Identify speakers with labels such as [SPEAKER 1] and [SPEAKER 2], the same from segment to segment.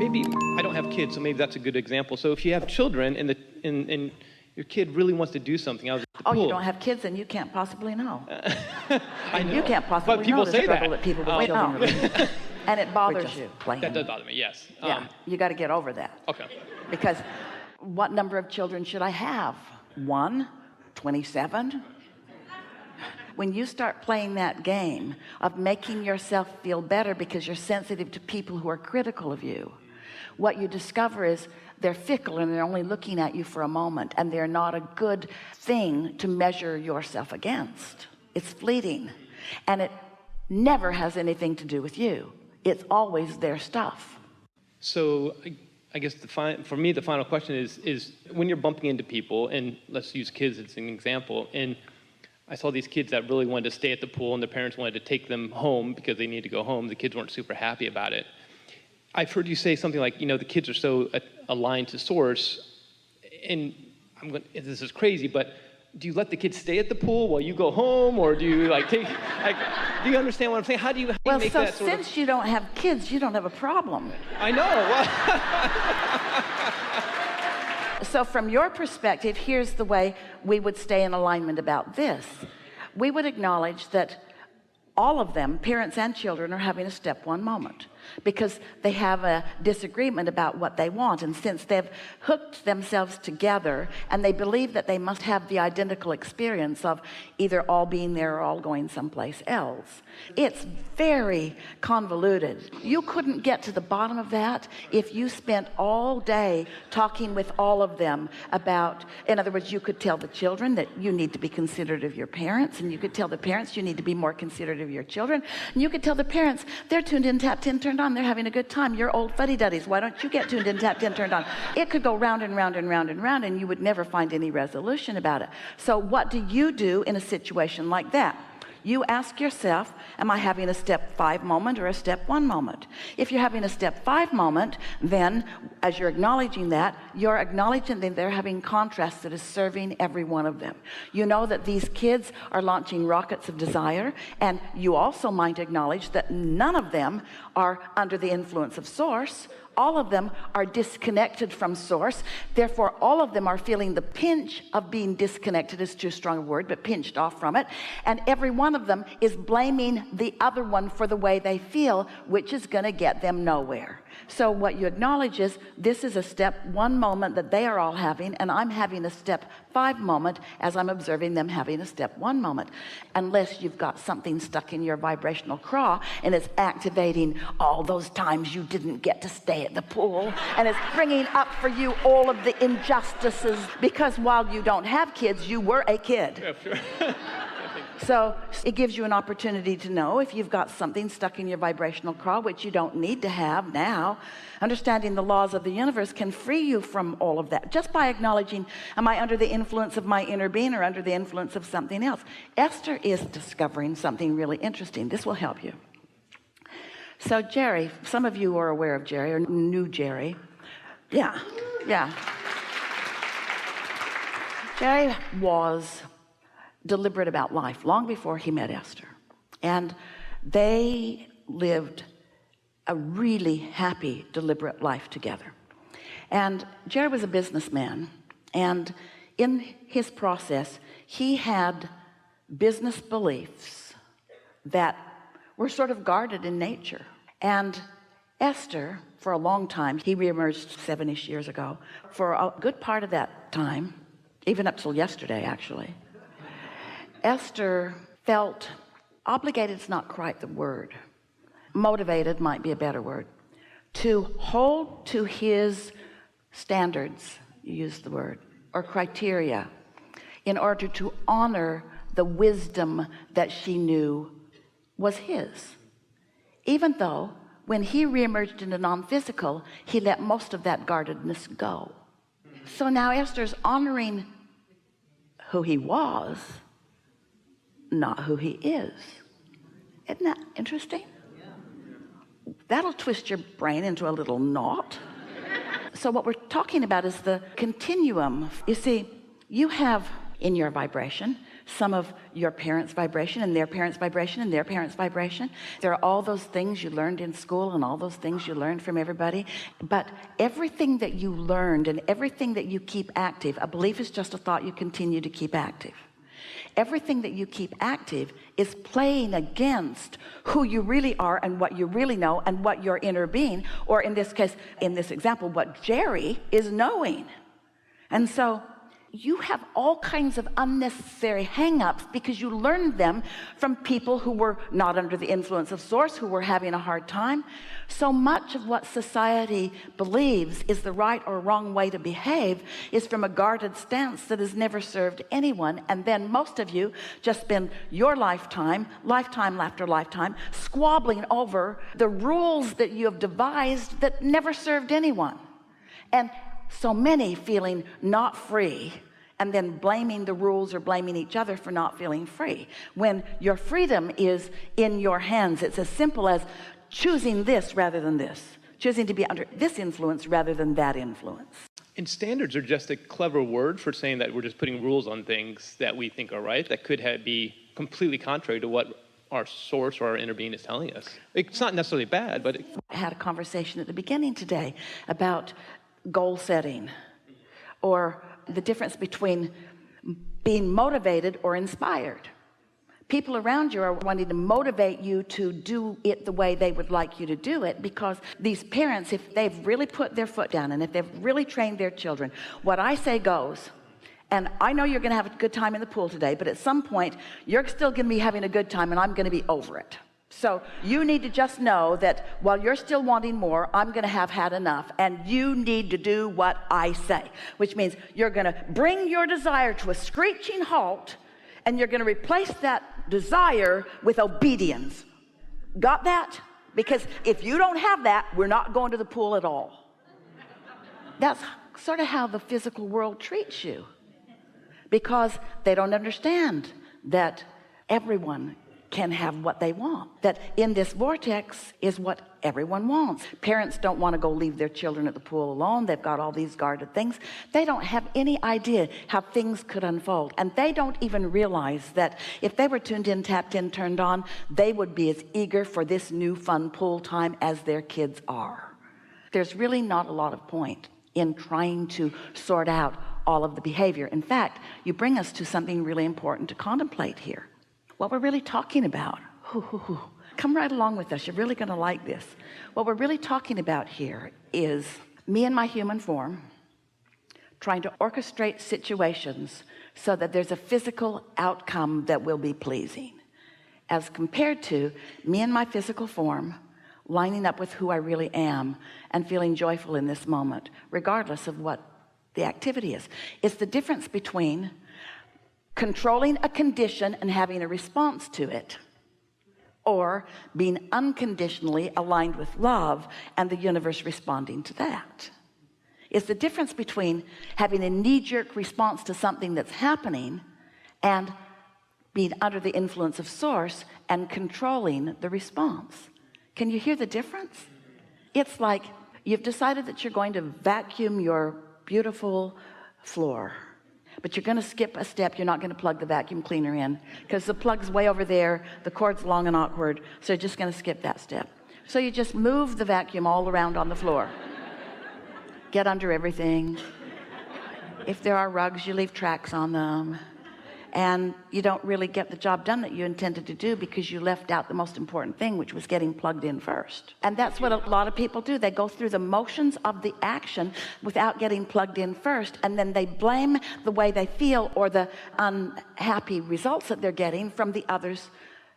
[SPEAKER 1] maybe, I don't have kids, so maybe that's a good example. So if you have children and your kid really wants to do something, I was at the pool.
[SPEAKER 2] You don't have kids, then you can't possibly know.
[SPEAKER 1] I know.
[SPEAKER 2] You can't possibly
[SPEAKER 1] but people
[SPEAKER 2] know the
[SPEAKER 1] say
[SPEAKER 2] struggle
[SPEAKER 1] that
[SPEAKER 2] people with children. And it bothers you.
[SPEAKER 1] That does bother me, yes.
[SPEAKER 2] Yeah, you got to get over that.
[SPEAKER 1] Okay.
[SPEAKER 2] Because what number of children should I have? 1? 27? When you start playing that game of making yourself feel better because you're sensitive to people who are critical of you, what you discover is they're fickle and they're only looking at you for a moment, and they're not a good thing to measure yourself against. It's fleeting, and it never has anything to do with you. It's always their stuff.
[SPEAKER 1] So I guess for me the final question is when you're bumping into people, and let's use kids as an example, and I saw these kids that really wanted to stay at the pool and their parents wanted to take them home because they needed to go home. The kids weren't super happy about it. I've heard you say something like, the kids are so aligned to source, and this is crazy, but do you let the kids stay at the pool while you go home, or do you do you understand what I'm saying? How do you make that sort of...
[SPEAKER 2] Well, since you don't have kids, you don't have a problem.
[SPEAKER 1] I know.
[SPEAKER 2] So from your perspective, here's the way we would stay in alignment about this. We would acknowledge that all of them, parents and children, are having a step one moment because they have a disagreement about what they want. And since they've hooked themselves together and they believe that they must have the identical experience of either all being there or all going someplace else, it's very convoluted. You couldn't get to the bottom of that if you spent all day talking with all of them about, in other words, you could tell the children that you need to be considerate of your parents, and you could tell the parents you need to be more considerate of your children, and you could tell the parents they're tuned in, tapped in, turned on, they're having a good time. You're old fuddy-duddies. Why don't you get tuned in, tapped in, turned on? It could go round and round and round and round, and you would never find any resolution about it. So what do you do in a situation like that? You ask yourself, am I having a step 5 moment or a step 1 moment? If you're having a step 5 moment, then as you're acknowledging that, you're acknowledging that they're having contrast that is serving every one of them. You know that these kids are launching rockets of desire, and you also might acknowledge that none of them are under the influence of source. All of them are disconnected from source. Therefore, all of them are feeling the pinch of being disconnected, is too strong a word, but pinched off from it. And every one of them is blaming the other one for the way they feel, which is going to get them nowhere. So what you acknowledge is this is a step 1 moment that they are all having, and I'm having a step 5 moment as I'm observing them having a step 1 moment. Unless you've got something stuck in your vibrational craw and it's activating all those times you didn't get to stay at the pool, and it's bringing up for you all of the injustices because while you don't have kids, you were a kid.
[SPEAKER 1] Yeah, sure.
[SPEAKER 2] So it gives you an opportunity to know if you've got something stuck in your vibrational craw, which you don't need to have now. Understanding the laws of the universe can free you from all of that just by acknowledging, am I under the influence of my inner being or under the influence of something else? Esther is discovering something really interesting. This will help you. So Jerry, some of you are aware of Jerry or knew Jerry. Yeah. Jerry was deliberate about life long before he met Esther, and they lived a really happy, deliberate life together. And Jerry was a businessman, and in his process he had business beliefs that were sort of guarded in nature. And Esther, for a long time, he reemerged 7-ish years ago, for a good part of that time, even up till yesterday actually, Esther felt obligated, it's not quite the word, motivated might be a better word, to hold to his standards, you use the word, or criteria, in order to honor the wisdom that she knew was his. Even though when he reemerged into non-physical, he let most of that guardedness go. So now Esther's honoring who he was, not who he is. Isn't that interesting? That'll twist your brain into a little knot. So what we're talking about is the continuum. You see, you have in your vibration some of your parents' vibration and their parents' vibration and their parents' vibration. There are all those things you learned in school and all those things you learned from everybody. But everything that you learned and everything that you keep active, a belief is just a thought you continue to keep active. Everything that you keep active is playing against who you really are and what you really know and what your inner being, or in this case, in this example, what Jerry is knowing. And so you have all kinds of unnecessary hang-ups because you learned them from people who were not under the influence of source, who were having a hard time. So much of what society believes is the right or wrong way to behave is from a guarded stance that has never served anyone. And then most of you just spend your lifetime after lifetime, squabbling over the rules that you have devised that never served anyone. And so many feeling not free and then blaming the rules or blaming each other for not feeling free, when your freedom is in your hands. It's as simple as choosing this rather than this, choosing to be under this influence rather than that influence.
[SPEAKER 1] And standards are just a clever word for saying that we're just putting rules on things that we think are right that could be completely contrary to what our source or our inner being is telling us. It's not necessarily bad, but
[SPEAKER 2] I had a conversation at the beginning today about goal setting, or the difference between being motivated or inspired. People around you are wanting to motivate you to do it the way they would like you to do it, because these parents, if they've really put their foot down and if they've really trained their children, what I say goes. And I know you're going to have a good time in the pool today, but at some point you're still going to be having a good time and I'm going to be over it. So you need to just know that while you're still wanting more, I'm going to have had enough, and you need to do what I say, which means you're going to bring your desire to a screeching halt, and you're going to replace that desire with obedience. Got that? Because if you don't have that, we're not going to the pool at all. That's sort of how the physical world treats you, because they don't understand that everyone can have what they want, that in this vortex is what everyone wants. Parents don't want to go leave their children at the pool alone. They've got all these guarded things. They don't have any idea how things could unfold, and they don't even realize that if they were tuned in, tapped in, turned on, they would be as eager for this new fun pool time as their kids are. There's really not a lot of point in trying to sort out all of the behavior. In fact, you bring us to something really important to contemplate here. What we're really talking about, come right along with us. You're really going to like this. What we're really talking about here is me in my human form trying to orchestrate situations so that there's a physical outcome that will be pleasing, as compared to me in my physical form lining up with who I really am and feeling joyful in this moment, regardless of what the activity is. It's the difference between controlling a condition and having a response to it, or being unconditionally aligned with love and the universe responding to that. It's the difference between having a knee-jerk response to something that's happening and being under the influence of source and controlling the response. Can you hear the difference? It's like you've decided that you're going to vacuum your beautiful floor, but you're going to skip a step. You're not going to plug the vacuum cleaner in because the plug's way over there, the cord's long and awkward, so you're just going to skip that step. So you just move the vacuum all around on the floor. Get under everything. If there are rugs, you leave tracks on them, and you don't really get the job done that you intended to do because you left out the most important thing, which was getting plugged in first. And that's what a lot of people do. They go through the motions of the action without getting plugged in first, and then they blame the way they feel or the unhappy results that they're getting from the others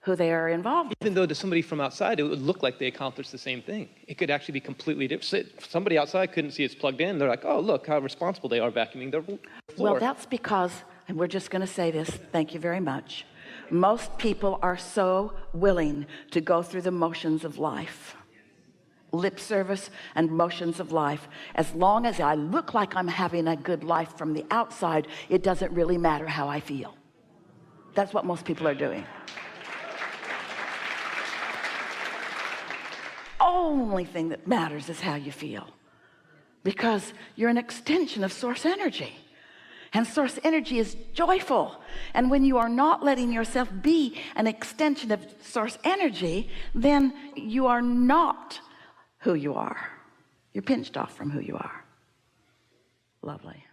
[SPEAKER 2] who they are involved with.
[SPEAKER 1] Even though to somebody from outside, it would look like they accomplished the same thing. It could actually be completely different. Somebody outside couldn't see it's plugged in. They're like, oh, look how responsible they are vacuuming their floor.
[SPEAKER 2] Well, that's because, and we're just going to say this, thank you very much. Most people are so willing to go through the motions of life, lip service and motions of life. As long as I look like I'm having a good life from the outside, it doesn't really matter how I feel. That's what most people are doing. Only thing that matters is how you feel, because you're an extension of source energy. And source energy is joyful. And when you are not letting yourself be an extension of source energy, then you are not who you are. You're pinched off from who you are. Lovely.